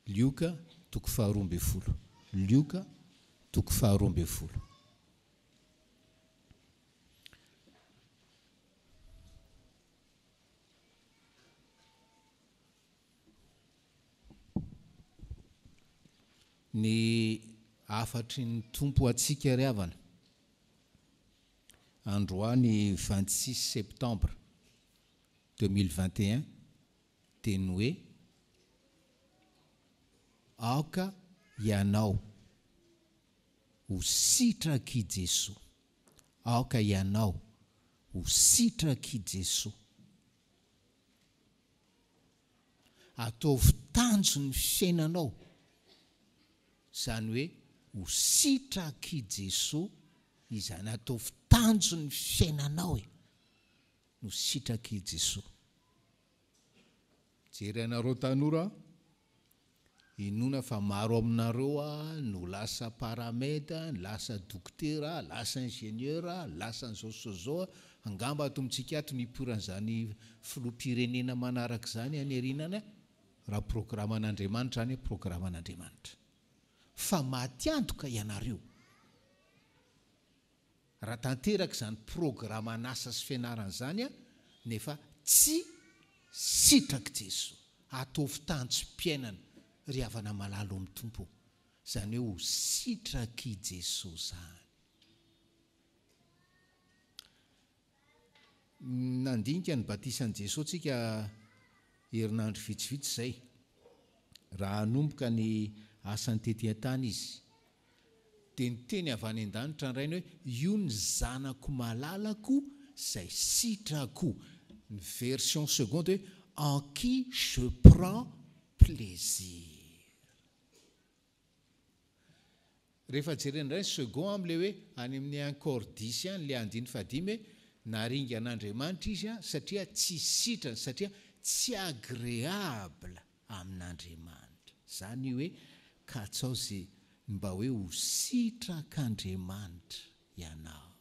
Lioka toko 12. Lioka toko 12. Ny afatry ny tompo atsika ry havana. Androany 26 septembre 2021 teny hoe aoka ianao ho sitraky Jesoa. Aoka ianao ho sitraky Jesoa. Ataovy tanjo ny fiainanao. Zany hoe ho sitraky Jesoa izany ataovy tanjo ny fiainanao no sitraky Jesoa. Jery anareo tanora, inona fa maro aminareo no lasa paramètre, lasa dokotera, lasa ingénieur, lasa nzao angamba atomitsika ato niporan'izany filoham-pirenena manaraka zany anerinana raha programan'Andriamanitra zany programan'Andriamanitra. Fa maty antoka ianareo raha tanteraka zany programan'asa sy fianarana zany nefa tsy sitraky Jesoa. Ataovy tanjom-piainana ry havana malalo amin'ny tompo. Zany hoe ho sitraky Jesoa zany. Nandinika ny batisan'i Jesoa tsika herinandro vitsivitsy zay. Raha hanomboka ny asany tety an-tany izy. Dia ny teny avy any an-danitra ny rainy hoe io ny zanako malalako zay sitrako. Ny version seconde hoe en qui je prends plaisir. Rehefa jerena indray second am'le hoe any amin'ny encore 10 any le andiny fadimy naringa an'Andriamanitra izy satria tsy sitrany, satria tsy agréable amin'Andriamanitra. Zany hoe katsao ze mba hoe ho sitrak'Andriamanitra ianao.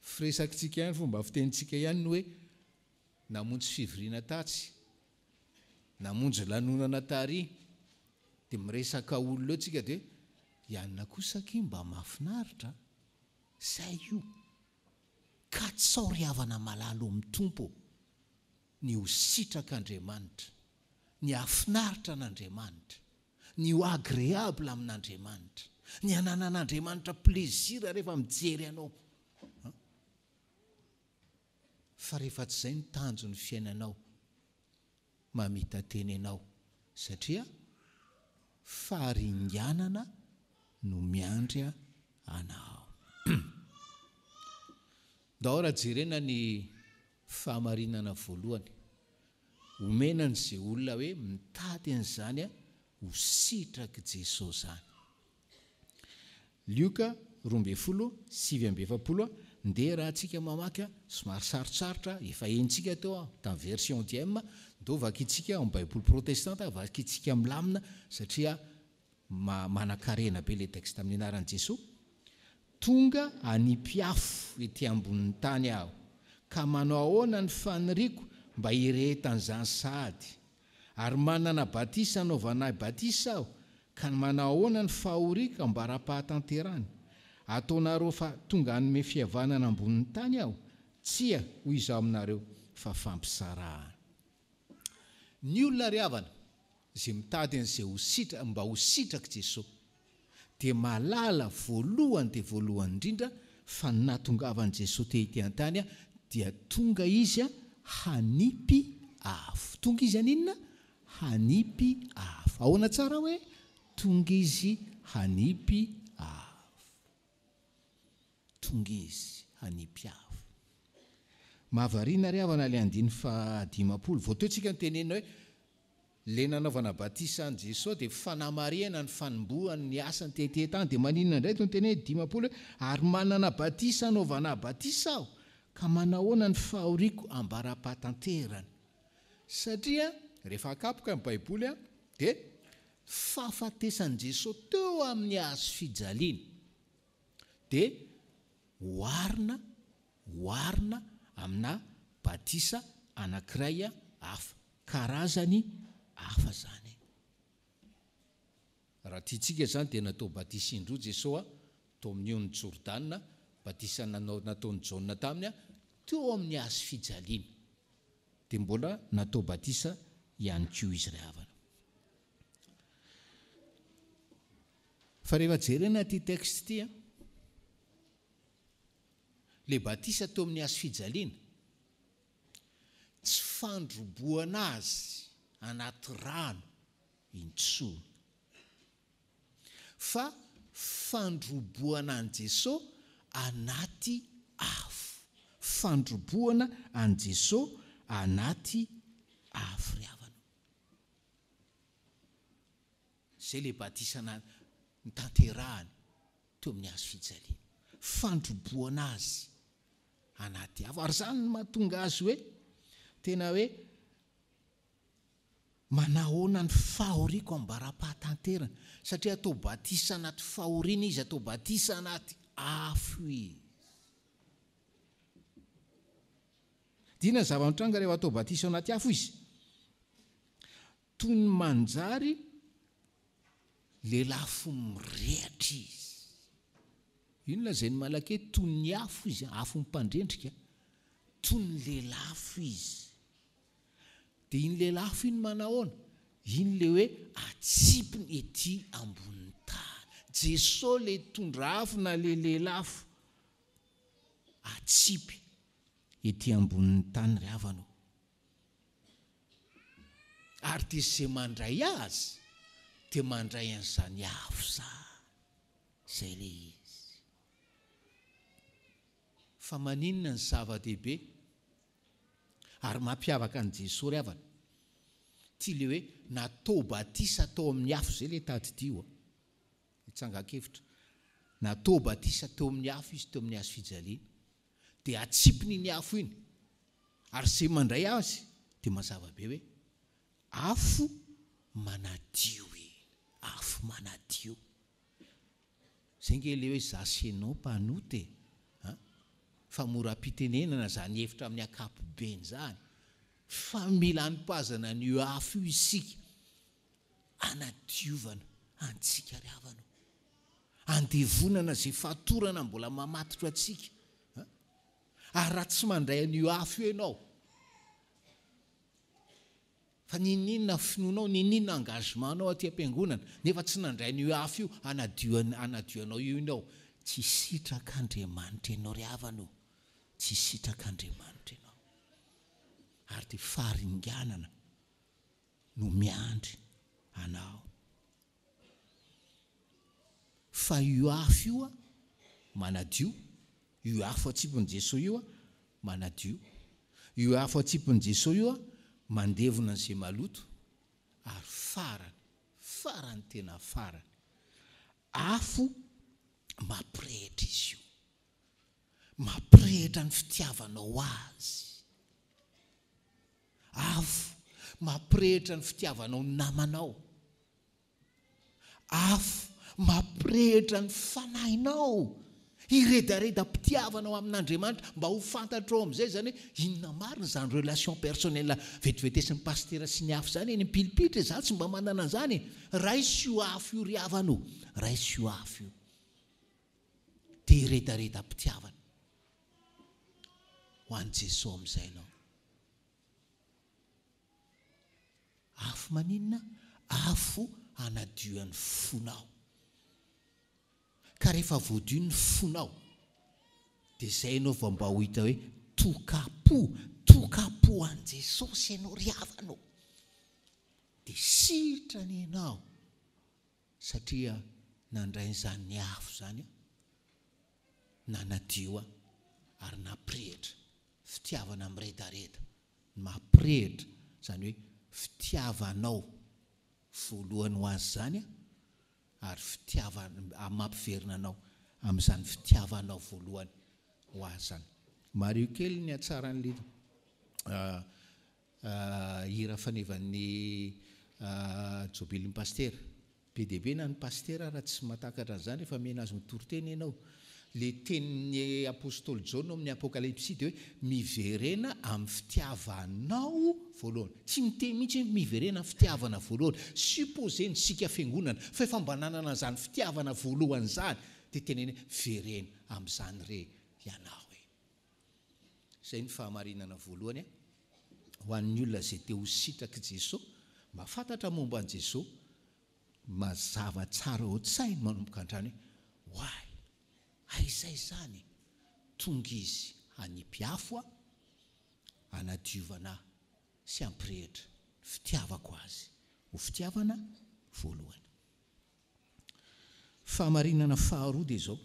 Firesakitsika ihany fomba fitenitsika ihany hoe namonjy fivoriana tatsy, namonjy lanonana tary, dia miresaka olona eo tsika dia ianona kosaky mba mahafinaritra. Zay io. Katsao ry havana malalo amin'ny tompo ny ho sitrak'Andriamanitra, ny hafinaritra an'Andriamanitra, ny ho agréable amin'Andriamanitra, ny hananan'Andriamanitra plaisir rehefa mijery anao. Fa rehefa tsy zay ny tanjo ny fiainanao, mamita teny ianao, satria faharinganana no miandry anao. Dao raha jerena ny fahamarinana voalohany, omenany izay olona hoe mitady an'izany ho sitraky Jesoa zany. Lioka 12:7-20 ndeha raha antsika mamaky somary sarotsarotra efa hentsika teo tamin'ny version dième ndovaka itsika amin'ny Baiboly protestante avaka itsika milamina satria manakarena be le texte amin'ny anaran'i Jesoa. Tonga hanimpiafo ety ambonin'ny tany aho ka manao ahoana ny faniriako mba hirehetan'izany sahady, ary manana batisa anaovana batisa aho ka manao ahoana ny fahoriako mba raha-pahatanterany. Ataonareo fa tonga hanome fihavanana ambonin'ny tany aho, tsia hoy izaho aminareo fa fampisarahana. Ny olona ry havana izay mitady an'izay ho sitra mba ho sitraky Jesoa dia malala voalohany dia voalohany indrindra fa nahatongavan'i Jesoa tety an-tany dia tonga izy hanipy afo. Tonga izy aninona? Hanipy afo. Ahoana tsara hoe tonga izy hanipy afo. Tonga izy hanipy afo. Mahavariana ry havana le andiny fa 50. Voatoetsika ny tenena hoe le nanaovana batisa an' Jesoa dia fanamariana ny fanombohany ny asany tety an-tany dia maninona indray tony teny 50 ary manana batisa anaovana batisa aho ka manahoana ny fahoriako ambara-pahatanterany. Satria rehefa akapoka ny Baiboly dia fahafatesan'i Jesoa teo amin'ny hazo fijaliana dia oharina amina batisa anankiray hafa, karazany hafa zany. raha tiatsika zany dia natao batisa indroa Jesosy tao amin'io Jordana, batisa nataony Jaona taminy teo amin'ny hazo fijaliana, dia mbola natao batisa ihany koa izy ray havana. Fa rehefa jerena ty texte ty le batisa teo amin'ny hazo fijaliana tsy fandroboana azy anaty rano intsony, fa fandroboana an Jesosy anaty afo, fandroboana an Jesosy anaty afo ry havana. Zay le batisa nitanterahany teo amin'ny hazo fijaliana, fandroboana azy anaty afo. Ary zany no mahatonga azy hoe tena hoe manahoana ny fahoriako ambara-pahatanterana, satria atao batisa anaty fahoriana izy, atao batisa anaty afo izy. Dina zava-mitranga rehefa atao batisa anaty afo izy, toy ny manjary lelafo mirehatra izy. Ino lazay ny Malakely, toy ny afo izy, afo mimpandrendrika, toy ny lelafo izy. Dia iny lelafo iny manahoana? Iny le hoe atsipiny ety ambonin'ny tany. Jesosy le tondra afo na le lelafo atsipy ety ambonin'ny tany ry havana. Ary dia izay mandray azy dia mandray an'izany afo zay le izy. Fa maninona ny zava-dehibe ary mampiavaka an Jesosy ry havana? Ty le hoe natao batisa tao amin'ny afo, zay le tadidio itsangakevitra, natao batisa teo amin'ny afo izy, teo amin'ny hazo fijaliana, dia atsipiny iny afo iny. Ary zay mandray azy dia mazava be hoe afo manadio iny, afo manadio. Zay nge le hoe zasenao mpanoty fa mora pitenenana zany hevitra amin'ny ankapobeny zany, fa mila hanim-pazana n'io afo io isika, anadiovana antsika ry havana, andevonana zay fatorana mbola mamatitra atsika. Ary raha tsy mandray an'io afo io ianao, fa ninina finoanao, ninina engagementanao aty am-piangonana, nefa tsy nandray an'io afo io anadioanao io ianao, tsy sitraka Andriamanitra ianao ry havana, tsy sitraka Andriamanitra ianao. Ary dia faharinganana no miandry anao. Fa io afo io manadio, io afo atsipon' Jesosy io manadio, io afo atsipon' Jesosy io mandevona an'izay maloto. Ary farany tena farany, afo mampirehitra izy io, mampirehitra ny fitiavanao azy. Afo mampirehitra ny fitiavanao ny namanao, afo mampirehitra ny fanahinao, iredaredam-pitiavanao amin'Andriamanitra, mba ho fantatrao amin'izay zany hoe inona marina zany relation personnel vetivety ny pastera sy ny afo zany enympilipitra. Za tsy mba manana an'izany, raisy io afo io ry havana, raisy io afo io dia iredaredam-pitiavana ho an' Jesosy amin'izay ianao. Afo maninona? Afo anadio an'ny fonao. Ka rehefa voadio ny fonao dia zay ianao vao mba ho hita hoe tokapo an' Jesosy ianao ry havana, dia sitrany ianao, satria nandray n'izany ny afo zany nanadio ary nampirehitra fitiavana miredareda, mampirehitra zany hoe fitiavanao voalohany ho azy zany, ary fitiavana mampiverina anao amin'izany fitiavanao voalohany ho azy zany. Maro kely ny atsaran'le hira fanevan'ny jobelin'ny pastera. Be dia be na ny pastera raha tsy mahatakatra an'izany rehefa mena azy mitoroteny ianao, le tenin'ny apôstôly Jaona amin'ny apokalipsy dia hoe miverena amin'ny fitiavanao voalohany. Tsy miteny mihitsy hoe miverena amin'ny fitiavana voalohany. Supposeny sika fiangonana fa efa mba nanana izany fitiavana voalohany izany dia teneny verena amin'izany re ianao e. Izay ny fahamarinana voalohany ho an'ny olona izay te ho sitraky Jesosy, mba fantatra momba an'i Jesosy, mazava tsara ohatsainy manomboka antrany hoe hoay, aizay zany tonga izy hanimpiafo hanadiovana sy hampirehitra fitiavako azy ho fitiavana voalohany. Fahamarinana faharoa dia izao.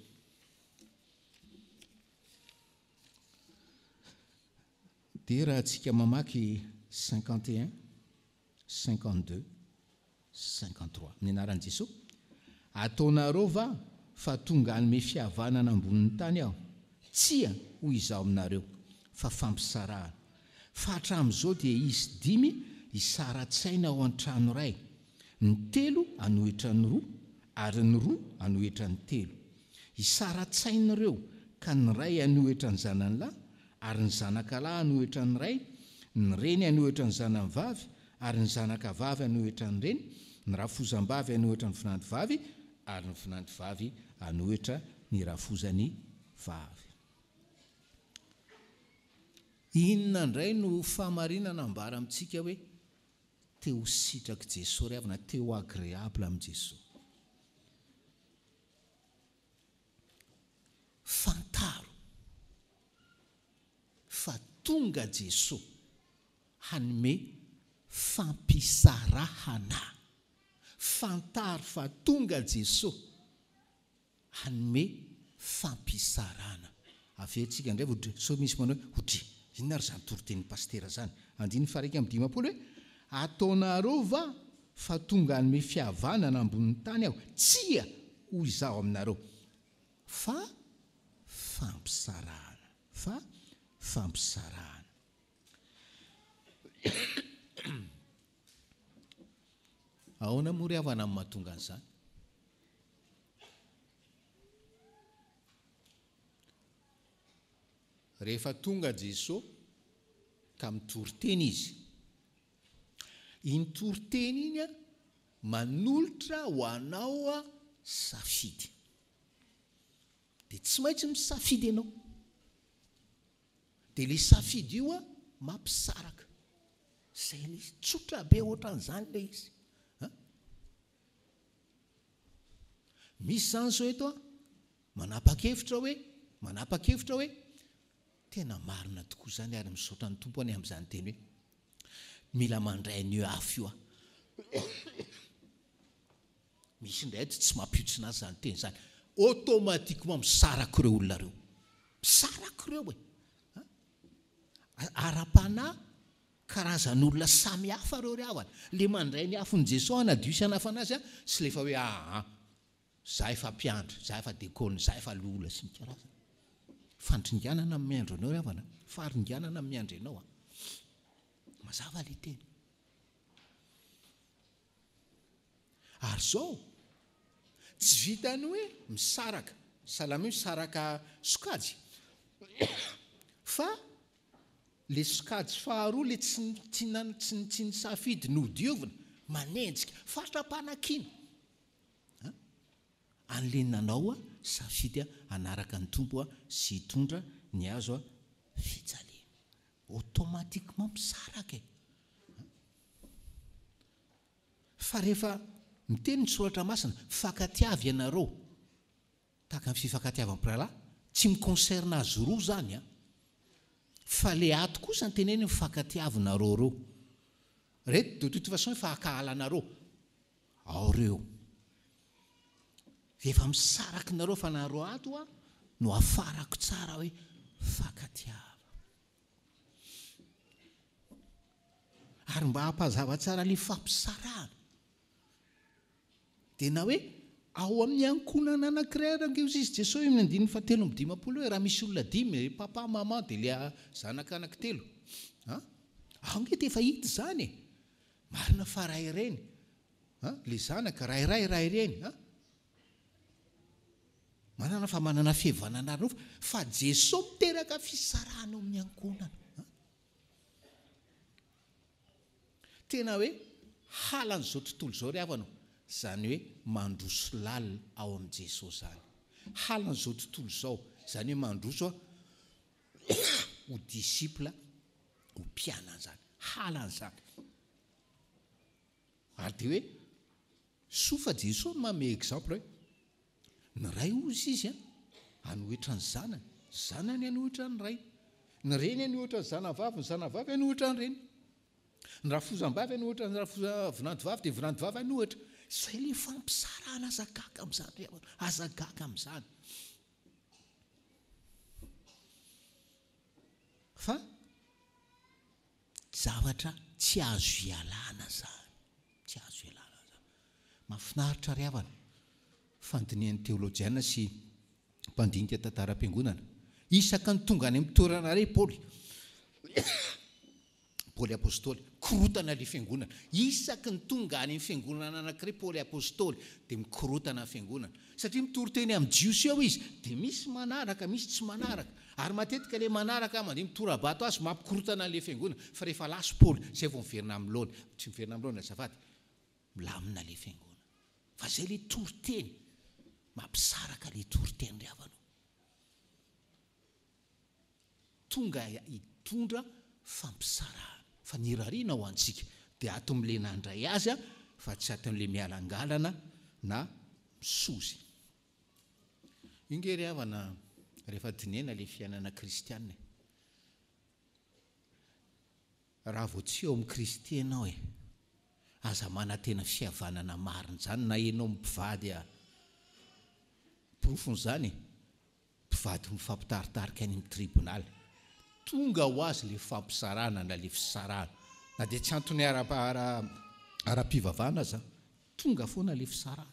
Dia raha antsika mamaky 51, 52, 53 ny anaran'i Jesosy, ataonareo va fa tonga hanome fihavanana ambonin'ny tany aho? Tsia hoy izaho aminareo, fa fampisarahana. Fa hatramin'izao dia izy 5 isara-tsaina ao an-trano iray, ny 3 hanohitra ny 2 ary ny 2 hanohitra ny 3. Isara-tsainareo ka ny ray hanohitra ny zanany lahy ary ny zanakalahy hanohitra ny ray, ny reny hanohitra ny zanany vavy ary ny zanaka vavy hanohitra ny reny, ny rafozam-bavy hanohitra ny vinanty vavy ary ny vinanty vavy hanohitra ny rafozany vavy. Inona indray no fahamarinana ambara amintsika hoe te ho sitraky Jesosy ry avana, te ho agréable amin'i Jesosy? Fantaro fa tonga Jesosy hanome fampisarahana. Fantaro fa tonga Jesosy hanome fampisarahana. Avetsika indray vao so misy manao hoe inona ary zany torotenin'ny pastera zany? 1:5 hoe ataonareo va fa tonga hanome fihavanana ambonin'ny tany aho? Tsia hoy izaho aminareo, fa fampisarahana. Fa fampisarahana. Ahoana moa ry havana amin'ny mahatonga an'izany? Rehefa tonga Jesosy ka mitory-teny izy, iny tory-teny iny manolotra ho anao safidy. Dia tsy maintsy misafidy ianao. Dia ilay safidy io mampisaraka. Izay ilay tsotra be ohatran'izany ilay izy. Misy zany zao eto manapa-kevitra hoe tena marina tokoa zany ary misaotra ny tompo any amin'izany teny hoe mila mandray ny afo io. Misy indray tsy mampiotsina azy zany teny zany, automatikement misaraka ireo olona reo, misaraka ireo ara-panahy karazan'olona samy hafa reo ry havana. Le mandray ny afon'i Jesosy hanadio sy hanafa anazy sy lefa hoe za efa mpiandry, za efa dekôna, za efa lola sy ny karazana. Fandringanana amin'ny miandro anao ry havana, faharinganana amin'ny miandro anao mazava le teny. Ary zao tsy vitany hoe misaraka salama misaraka sokajy, fa le sokajy faharoa le tsy nisafidy nodiovina manenjika fatra-panakina an'le nanao safidy anaraka ny tompo sy hitondra ny azo fijaliana. Automatiquement misaraka fa rehefa miteny ny soratra masina fakatiavy ianareo tahaka ny fifankatiavan'ny pralahy, tsy mikonserna azy roa zany fa le ato kosa ny teneny mifankatiavinareo reo. Reto de toute façon fa akahalanareo ao reo. Rehefa misaraka nareo fa nareo ato no afarako tsara hoe fankatiava. Ary mba hampazava tsara le fampisarahana dia na hoe ao amin'ny ankonana anankiray rangeozy izy Jesosy amin'ny 7:5 hoe raha misy olona 5 papa mama dia le zanaka anankitelo angety efa hita zany marina fa ray ireny le zanaka rairay ray ireny manana fa manana fihavanana rofo fa Jesosy miteraka fisarahana amin'ny ankonana. Tena hoe halan'izao tontolo izao ry havana, zany hoe mandroso lalina ao amin'i Jesosy zany. Halan'izao tontolo izao, zany hoe mandroso ho disipla, ho mpianana zany. Halan'izany. Ary dia hoe sofa Jesosy manome exemple hoe ny ray ozy izy anohitra ny zanany, zanany anohitra ny ray, ny reny anohitra ny zanavavy, ny zanavavy anohitra ny reny, ny rafozam-bavy anohitra ny vinantovavy, dia vinantovavy anohitra. Izay ilay fampisarahana azagaka amin'izany, azagaka amin'izany. Fa zavatra tsy azo ialana zany, tsy azo ialana zany. Mahafinaritra ry havana, fandinian'ny teolojiana sy mpandinika tantaram-piangonana, isaka ny tonga any amin'ny toerana iray Paoly apôstôly, korotana ilay fiangonana. Isaky ny tonga any amin'ny fiangonana anankiray Paoly apôstôly dia mikorotana ny fiangonana, satria mitory-teny amin'ny jiosy eo izy, dia misy manaraka, misy tsy manaraka. Ary matetika ilay manaraka mandeha mitora-bato azy mampikorotana ilay fiangonana, fa rehefa lasa Paoly izay vao miverina amin'ny laona, tsy miverina amin'ny laona azafady, milamina ilay fiangonana. Fa izay ilay tory-teny, mampisaraka ilay tory-teny ry havana. Tonga hitondra fampisarahana. Fa ny rariana ho antsika dia ato amin'ilay nandray azy fa tsy ato amin'ilay mialangalana na misozy. Inge ry havana, rehefa dinena ilay fiainana kristianina, raha vao tsy eo amin'ny Kristy ianao aza manantena fihavanana marina zany, na ianao mipivady profon'izany, mpivady mifampitaritarika any amin'ny tribunal, tonga ho azy le fampisarahana na le fisarahana, na dia tsy antony ara-pivavahana aza, tonga foana le fisarahana.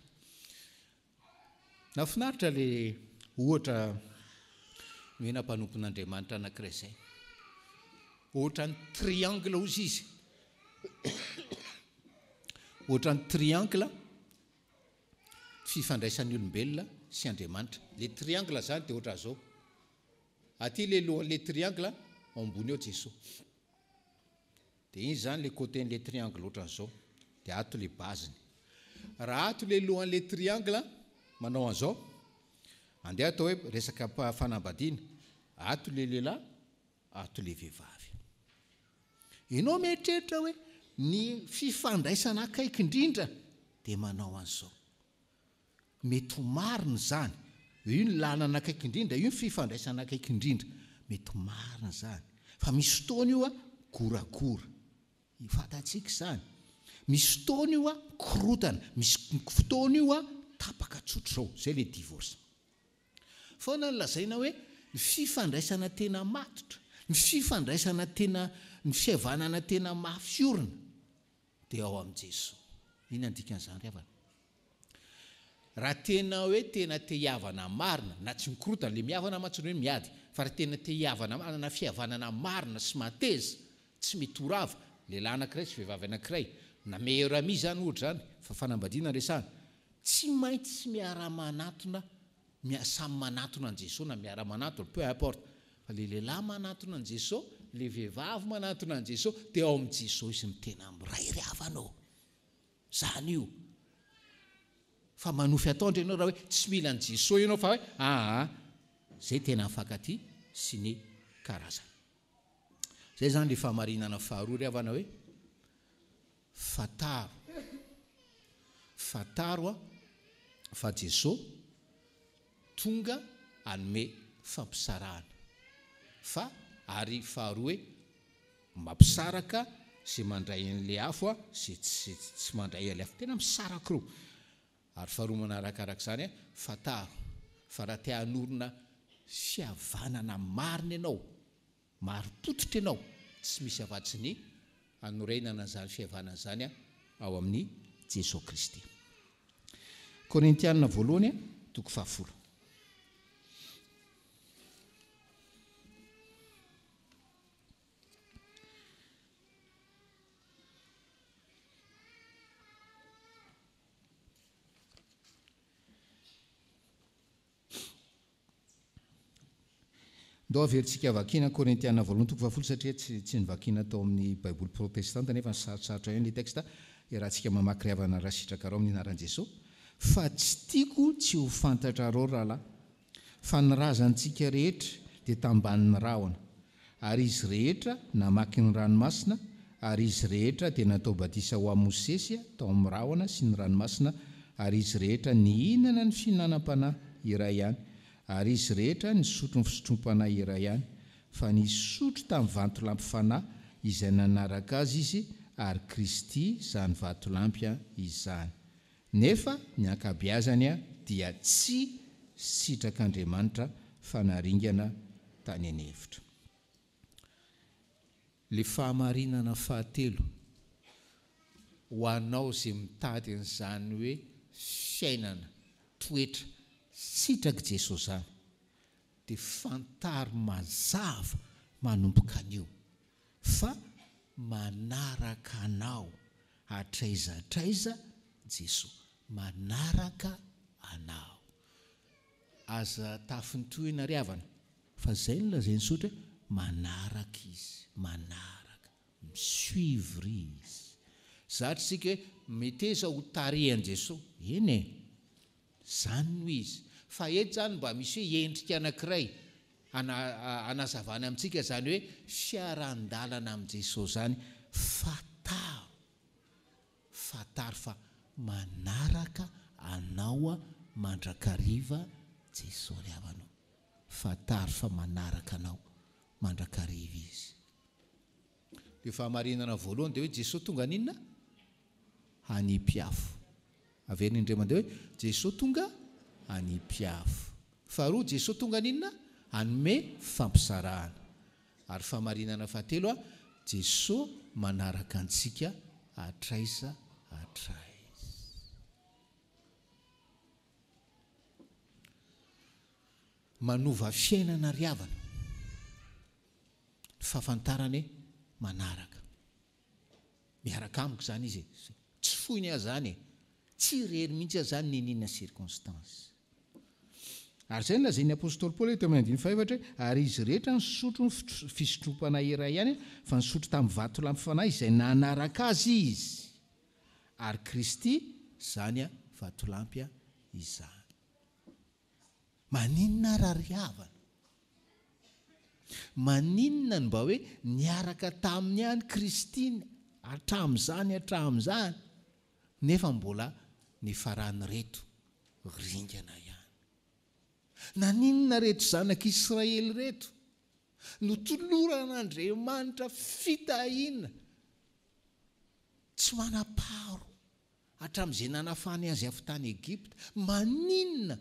Nafinaritra le ohatra hoe nampanonkon'Andriamanitra anankiray izay, ohatra ny triangle ozy izy, ohatra ny triangle fifandraisan'ny olombelona sy Andriamanitra. Le triangle zany dia ohatra zao, aty le lohan'le triangle ambony eo Jesosy, dia iny zany le côtén'le triangle ohatra zao, dia ato le baziny. Raha ato le lohan'le triangle manao an'izao, andeha atao hoe resaka fanambadiana, ato le lehilahy, ato le vehivavy. Ianao mieritreritra hoe ny fifandraisana akaiky indrindra dia manao an'izao. Mety ho marina zany, io ny lalana akaiky indrindra, io ny fifandraisana akaiky indrindra, mety ho marina zany. Fa misy fotoana io goragora, fantatsika izany. Misy fotoana io korotana, misy fotoana io tapaka tsotra izao, izay le divorce. Foana ny lazaina hoe ny fifandraisana tena matotra, ny fifandraisana tena, ny fihavanana tena mafiorina dia ao amin'i Jesosy. Iny andikan'izany ry havana. Raha tena hoe tena te hiavana marina, na tsy mikorotana, le mihavana matsiny hoe miady, fa raha tena te hiavana marina na fihavanana marina sy mateza, tsy mitorava, lehilahy anankiray sy vehivavy anankiray, na meilleur ami zany ohatra zany, fa fanambadiana resahana, tsy maintsy miara-manatona, samy manatona an' Jesosy na miara-manatona, peu importe, fa le lehilahy manatona an' Jesosy, le vehivavy manatona an' Jesosy, dia ao amin'i Jesosy izy mitena miray ry havanao. Zany io. Fa manofy ataondra ianao raha hoe tsy mila an' Jesosy ianao, fa hoe zay tena mifankaty sy ny karazana. Zay zany le fahamarinana faharoa ry havana hoe fataro fa Jesosy tonga hanome fampisarahana, fa ary faharoa hoe mampisaraka sy mandray an'le afo sy tsy mandray an'le afo, tena misaraka roa. Ary faharoa manarakarak' izany fataro, fa raha te hanorina fihavanana marina ianao, mari-pototra ianao, tsy misy avatsy ny hanorenana an'izany fihavanana izany ao amin'ny Jesosy Kristy. Korintianina voalohany 10. ndao averintsika vakina Korintiana 2:20 satria tsy nivakina tao amin'ny baiboly protestanta nefa nisarosarotra io ny texte rahantsika mamaky ry havana raha sitraka rao amin'ny anaran'i Jesosy fa tsy tiako tsy ho fantatra rao rahalahy fa ny razantsika rehetra dia tambanin'ny rahona ary izy rehetra namaky ny ranomasina ary izy rehetra dia natao batisa ho an'i Mosesy tao amin'ny rahona sy ny ranomasina ary izy rehetra nihinana ny fihinanam-panahy iray ihany ary izy rehetra nisotro ny fisotrom-panahy iray ihany fa nisotro tamin'ny vatolampy fanahy izay nanaraka azy izy ary Kristy izany vatolampy izany nefa ny ankabeazany dia tsy sitrak'Andriamanitra fa naringana tany an'hevitra. Le fahamarinana fahatelo ho anao izay mitady an'izany hoe fiainana toetra sitraky Jesosy zany dia fantaro mazava manomboka anio fa manaraka anao hatraizatraiza Jesosy manaraka anao aza tafin'ny tohina ry havana fa zay no lazainy sotra manaraka izy manaraka misuivre izy zatra sika hoe meteza ho tarehan Jesosy eny zany no izy fa eto zany mba misy hoe endrika anankiray anazavana amintsika zany hoe fiaran-dalana amin'i Jesosy zany fataro fa manaraka anao mandrakariva Jesosy ry havanao fataro fa manaraka anao mandrakariva izy. Le fahamarinana voalohany dia hoe Jesosy tonga ninona hanimpiafo averina indray mandeha hoe Jesosy tonga hanimpiafo faharoa Jesosy tonga ninona hanome fampisarahana ary fahamarinana fahatelo Jesosy manaraka antsika hatraiza hatraiza. Manova fiainana ry havana fahafantarany manaraka miaraka amiko zany izy tsy foiny azany tsy rery mihitsy azany ninina circonstance ary zay lazain'ny apôstôly Paoly eto amin'ny 5 ary izy rehetra nisotro ny fisotrom-panahy iray ihany fa nisotro tamin'ny vatolampy fanahy izay nanaraka azy izy ary Kristy zany vatolampy izany. Maninona ry havana maninona ny mba hoe niaraka taminy ihany Kristy hatramin'izany nefa mbola ny farany reto ringana ihany. Naninona reto zanak'Israely reto no toloran'Andriamanitra fitahiana tsy manaparo hatramin'izay nanafany azy avy tany Egypta maninona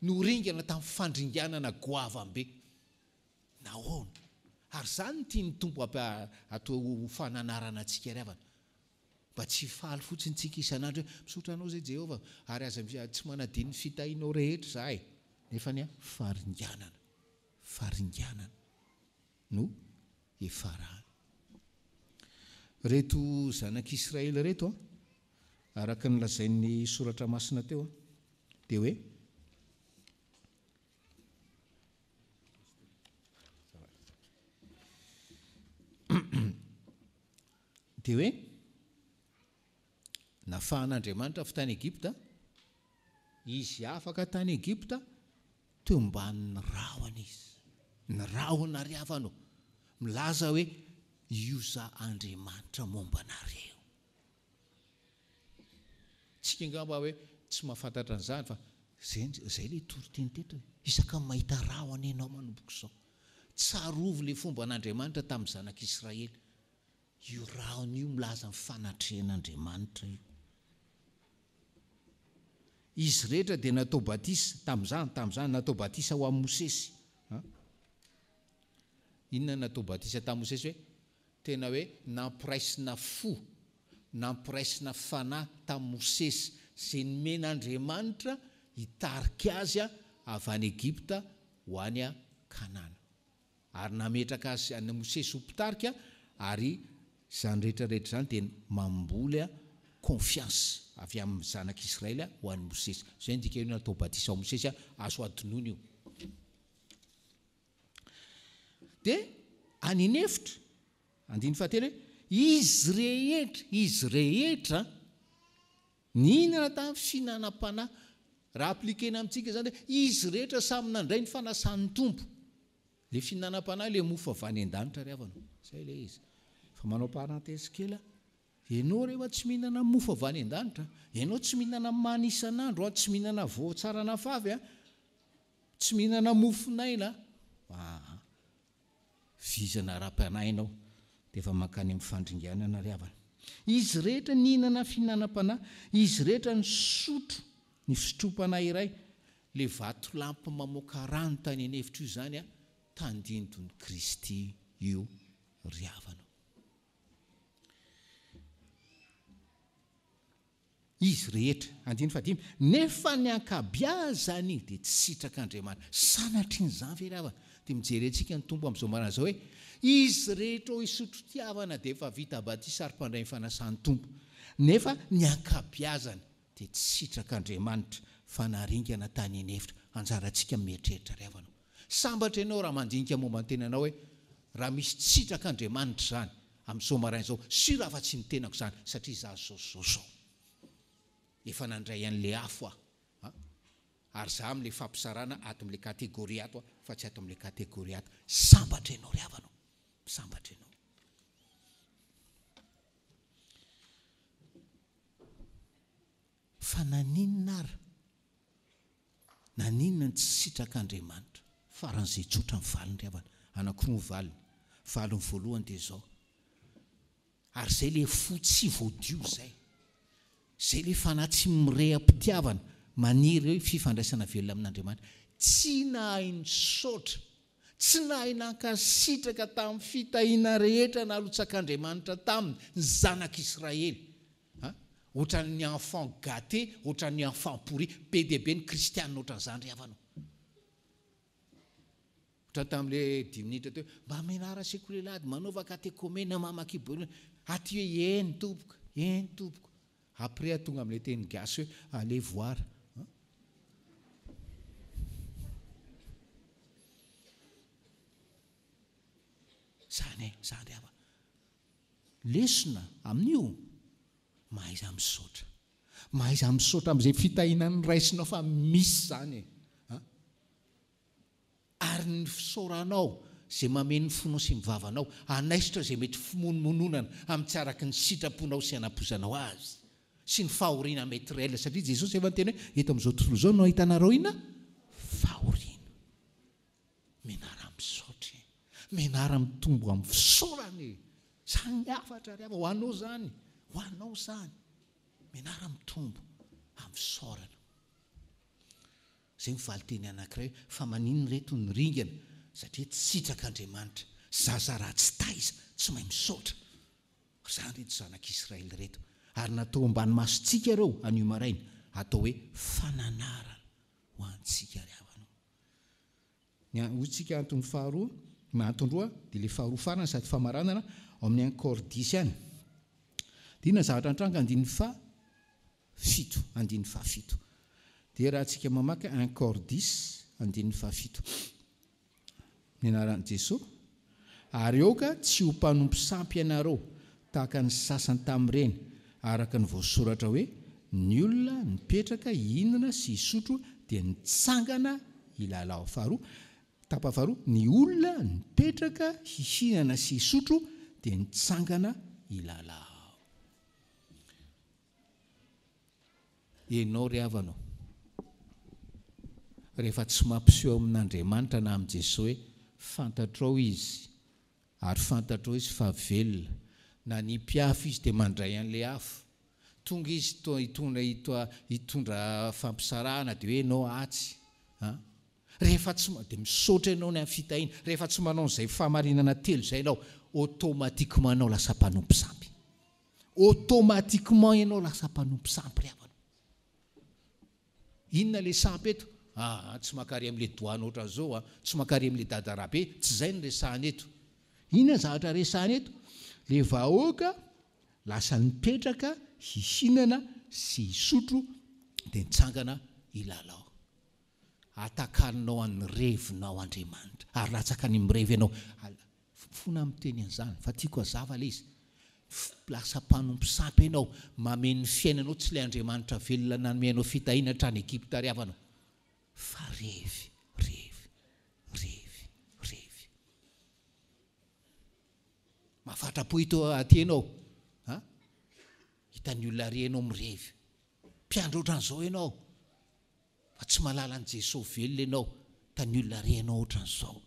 no ringana tamin'ny fandringanana goavambe nahoana ary zany no tia ny tompo atao fananarana antsika ry havana mba tsy faly fotsiny tsika isan'andro hoe misotra anao zay Jehovah ary aza tsy manadiny ny fitahianao rehetra zahay nefa ny faringanana no efarahana. Reto zanak'Israely reto araka ny lazain'ny soratra masina teo dia hoe nafahan'Andriamanitra avy tany Egypta izy afaka tany Egypta teo mban'ny rahona izy ny rahona ry havanao milaza hoe io za Andriamanitra mombanareo tsika ngamba hoe tsy mahafantatra an'izany fa zay le toriteny teto isaka mahita rahona ianao manomboka izao tsarovy le fomba an'Andriamanitra tamin'ny zanak'Israely io rahona io milaza ny fanatrehan'Andriamanitra io izy rehetra dia natao batisa tamin'izany natao batisa ho an'i Mosesy inona natao batisa tamin'i Mosesy hoe tena hoe nampiraisina fo nampiraisina fanahy tamin'i Mosesy izay nomen'Andriamanitra hitarika azy avy any Egypta ho any Kanana ary nametraka azy any Mosesy ho mpitarika ary zany rehetrarehetra zany dia mamboly confiance avy amin'ny zanak'Israely ho an'i Mosesy zay ndika io natao batisa ho Mosesy azo adinoina io. dia aninefitra andiny fahatelo hoe izy rehetra nihinana tamin'ny fihinanam-panahy raha aplikena amintsika zany hoe izy rehetra samy nandray ny fanasan'ny tompo le fihinanam-panahy le mofo avy any an-danitra ry havana zay le izy fa manao parantesy kely ianao rehefa tsy mihinana mofo avy any an-danitra ianao tsy mihinana mamy isan'andro tsy mihinana voatsarana favy tsy mihinana mofonaina vizana ra-panahinao dia efa mankany amin'ny fandringanana ry havana izy rehetra nihinana fihinanam-panahy izy rehetra ny sotro ny fisotroam-panahy iray le vato lampy mamoaka rano tany anefitra io zany tandindony Kristy io ry havana izy rehetra andiny fadimy nefa ny ankabiazany dia tsy sitrak'Andriamanitra sanatry ny zany ve ry havana dia mijery antsika ny tompo amin'izao marana zao hoe izy rehetra ho isotro tiavana dia efa vita batisa ary mpandray ny fanasan'ny tompo nefa ny ankabiazany dia tsy sitrak'Andriamanitra fa naringana tany anefitra anjarantsika mieritreritra ry havana sambatra ianao raha mandinika momba ny tenanao hoe raha misy tsy sitrak'Andriamanitra zany amin'izao marana izao sy raha fa tsy ny tenako zany satria za zao efa nandray an'le afo ary za amin'le fampisarana ato amin'le kategoria ato fa tsy ato amin'le kategoria ato sambatra ianao ry havanao sambatra ianao fa naninona ary naninona ny tsy sitrak'Andriamanitra faran'izay tsotra ny valiny ry havana anankiroa valiny valiny voalohany dia zao ary zay le fo tsy voadio zay le fanahy tsy mireham-pitiavana maniry hoe fifandraisana velona amin'Andriamanitra tsy nahay ny sotra tsy nahay nankasitraka tamin'ny fitahiana rehetra nalotsak'Andriamanitra taminy ny zanak'Israely ohatran'ny enfant gâté ohatran'ny enfant pourri be dia be ny kristianina ohatran'izany ry havanao ohatra tamin'le 10 minitra teo mba menara sekolelady manaova katekomena mamakibolina aty hoe eny tompoko après tonga amin'ilay teny gasy hoe allez voir zany ry havana lesona amin'io mahaiza misaotra amin'izay fitahinan'ny raisinao fa misy zany ary ny fisaoranao zay mameny fonao sy mivavanao anaisotra zay mety fimonomononana amin'ny tsy araky ny sitraponao sy anapozanao azy sy ny fahoriana maityrela satria Jesosy efa nyteny hoe eto amin'izao tontolo izao no ahitanareo inona fahoriana menara mitombo amin'ny fisaorany zany afatra ry hava ho anao zany menara mitombo amin'ny fisaorana zay mivaly teny anankiray fa manino reto ny ringana satria tsy sitrak'Andriamanitra zaza raha tsy taiza tsy mahay misaotra zany reto zanak'Israely reto ary natao ambany masontsika ireo anio maraina atao hoe fananarana ho antsika ry havana hotsika antony faharoa antondroa dia le faharoa farana sady famaranana ao amin'ny ankordisy any dina zavatra antranga andiny fahafito dia raha antsika mamaka ankordisy andiny fahafito ny anaran'i Jesosy ary eoka tsy ho mpanompo sampy ianareo tahaka ny sasany tamin'ireny araka ny voasoratra hoe ny olona nipetraka hihinana sy hisotro dia nitsangana hilalao faharoa ny olona nipetraka hihinana sy hisotro dia nitsangana hilalao ianao ry havanao rehefa tsy mampiseho amin'Andriamanitra na amin'i Jesosy hoe fantatrao izy ary fantatrao izy fa velona na ny mpiafo izy dia mandray an'ilay afo tonga izy hitondra fampisarahana dia hoe ianao atsy rehefa tsy dia misaotra ianao ny amin'ny fitahiana rehefa tsy manao n'izay fahamarinana telo izay ianao automatiquement ianao lasa mpanompo sampy automatiquement ianao lasa mpanompo sampy ry havana inona le sampy eto tsy makary amin'ilay doana ohatran'izao tsy makary amin'ilay dadarabe tsy izay ny resahany eto inona zavatra resahany eto le vahoaka lasa nipetraka hihinana sy hisotro dia nitsangana hilalao atakaninao an'ny revinao Andriamanitra ary latsaka ny mirevy ianao. Fona miteny an'izany fa tiako hazava le izy. Lasa mpanompo sampy ianao, mameno fiainanao tsy ilay Andriamanitra velona nanomenao fitahiana hatrany Egypta riavanao, fa revy. Mafatra-po hito aty ianao, hitan'ny olona re ianao mirevy, mpiandro ohatran'izao ianao, fa tsy mahalala an'i Jesosy velona ianao, hitan'ny olona re ianao ohatran'izao,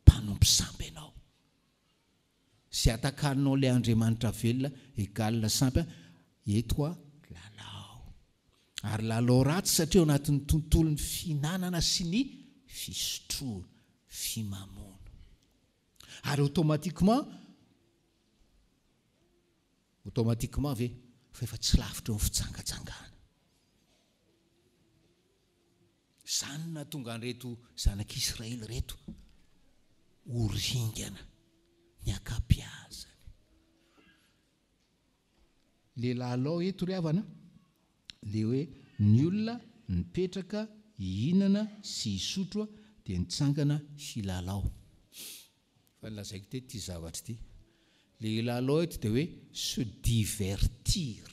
mpanompo sampy ianao. Sy atakaninao ilay Andriamanitra velona egalina sampy, eto lalao. Ary lalao ratsy satria ao anatin'ny tontolon'ny fihinanana sy ny fisotroana, fimamoana. Ary automatiquement ve fa efa tsy lavitra eo ny fitsangatsangana. Izany nahatonga an'ireto zanak'Israely reto ho ringana ny akapiazany. Le lalao eto ry havana, le hoe ny olona mipetraka hihinana sy hisotro dia nitsangana hilalao. Fa nilazaiko teto ity zavatra ity. Le lalao eto dia hoe se divertir.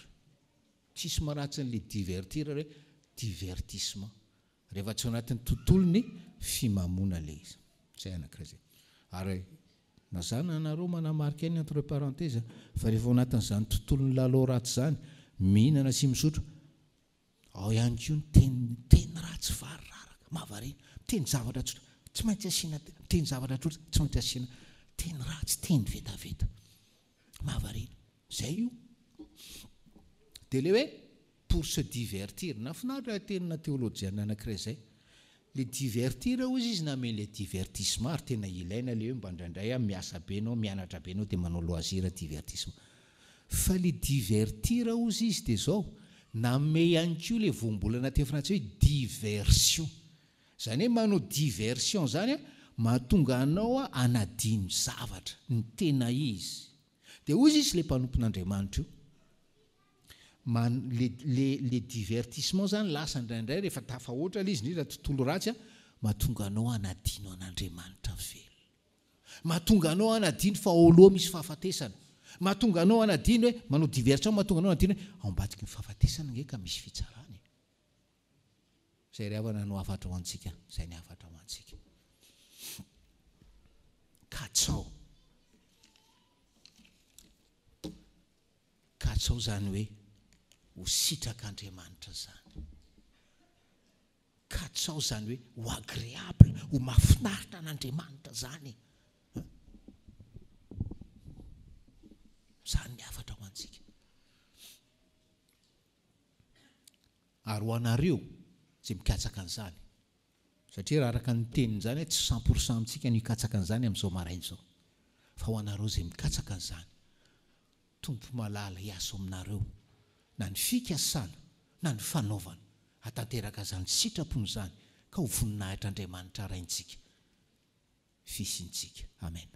Tsisy maratsy n'le divertir hoe divertissement. Rehefa tsy ao anatin'ny tontolony fimamoana le izy. Zay anankiray zay. Ary nazana anareo manamarika any entre parenthèses fa rehefa ao anatin'izany tontolon'ny lalao ratsy izany, mihinana sy misotro, ao ihany koa ny teny ratsy vararaka, mahavariana, teny zavatra tsotra, tsy maintsy asiana, teny zavatra tsotra, tsy maintsy asiana, teny ratsy, teny vetaveta, mahavariana. Zay io. Dia le hoe pour se divertir, nafinaritra tenina théologienne anankiray zay. Le divertir ozy izy name le divertissement, ary tena ilaina le hoe mba indraindray miasa be anao, mianatra be anao dia manao loisir divertissement. Fa le divertir ozy izy dia zao, name ihany koa le voambolana teo frantsay hoe diversion. Zany hoe manao diversion zany mahatonga anao anadino zavatra, ny tena izy. Dia ozy izy le mpanompon'Andriamanitra io. Le divertissement zany lasa indraindray rehefa tafahoatra le izy indrindra tontolo ratsy, mahatonga anao anadino an'Andriamanitra velona. Mahatonga anao anadino fa ao aloha misy fahafatesana. Mahatonga anao anadino hoe manao diversion, mahatonga anao anadino hoe ao ambadiky ny fahafatesana nge ka misy fitsarany. Zay ry havana no afatra ho antsika, zay ny afatra ho antsika. Katsao zany hoe ho sitrak'Andriamanitra zany. Katsao zany hoe ho agréable, ho mahafinaritra an'Andriamanitra zany. Zany ny afatra ho antsika. Ary ho anareo zay mikatsaka an'izany, satria raha araka ny tenin'izany tsy 100% amintsika ny hikatsaka an'izany amin'izao maraina izao. Fa ho anareo zay mikatsaka an'izany, tompo malala hiasa aminareo, na ny fikasana, na ny fanaovana, hatanteraka zany sitrapony zany, ka ho voninahitr'Andriamanitra raintsika, fisintsika. Amen.